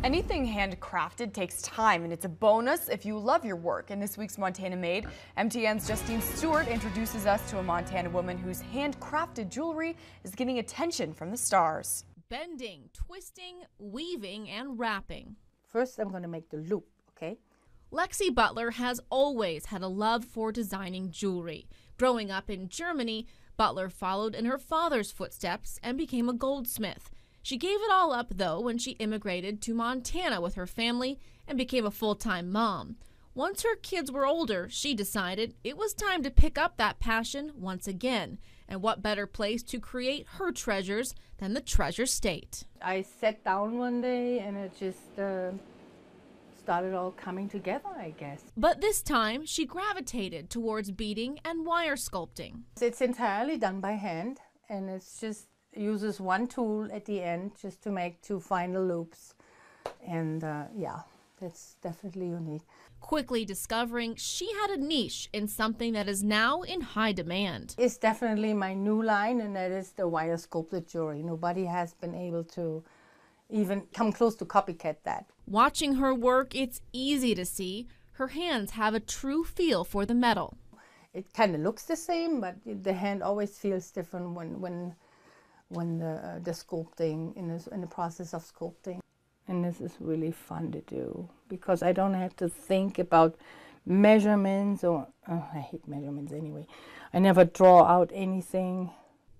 Anything handcrafted takes time, and it's a bonus if you love your work. In this week's Montana Made, MTN's Justine Stewart introduces us to a Montana woman whose handcrafted jewelry is getting attention from the stars. Bending, twisting, weaving, and wrapping. First, I'm going to make the loop, okay? Lexi Butler has always had a love for designing jewelry. Growing up in Germany, Butler followed in her father's footsteps and became a goldsmith. She gave it all up, though, when she immigrated to Montana with her family and became a full-time mom. Once her kids were older, she decided it was time to pick up that passion once again. And what better place to create her treasures than the Treasure State? I sat down one day and it just started all coming together, I guess. But this time, she gravitated towards beading and wire sculpting. It's entirely done by hand, and it's just uses one tool at the end just to make two final loops. And yeah, it's definitely unique. Quickly discovering she had a niche in something that is now in high demand. It's definitely my new line, and that is the wire sculpted jewelry. Nobody has been able to even come close to copycat that. Watching her work, it's easy to see her hands have a true feel for the metal. It kind of looks the same, but the hand always feels different when the sculpting, in the process of sculpting. And this is really fun to do because I don't have to think about measurements or, I hate measurements anyway. I never draw out anything.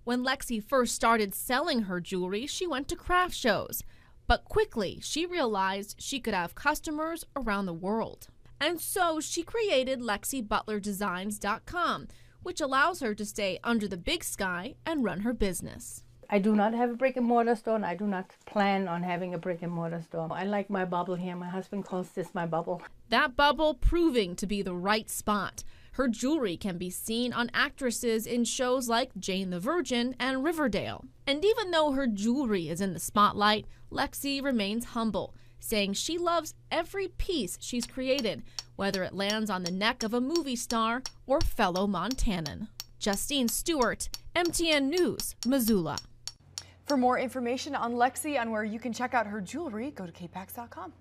When Lexi first started selling her jewelry, she went to craft shows. But quickly, she realized she could have customers around the world. And so she created LexiButlerDesigns.com, which allows her to stay under the big sky and run her business. I do not have a brick and mortar store, and I do not plan on having a brick and mortar store. I like my bubble here. My husband calls this my bubble. That bubble proving to be the right spot. Her jewelry can be seen on actresses in shows like Jane the Virgin and Riverdale. And even though her jewelry is in the spotlight, Lexi remains humble, saying she loves every piece she's created, whether it lands on the neck of a movie star or fellow Montanan. Justine Stewart, MTN News, Missoula. For more information on Lexi and where you can check out her jewelry, go to kpax.com.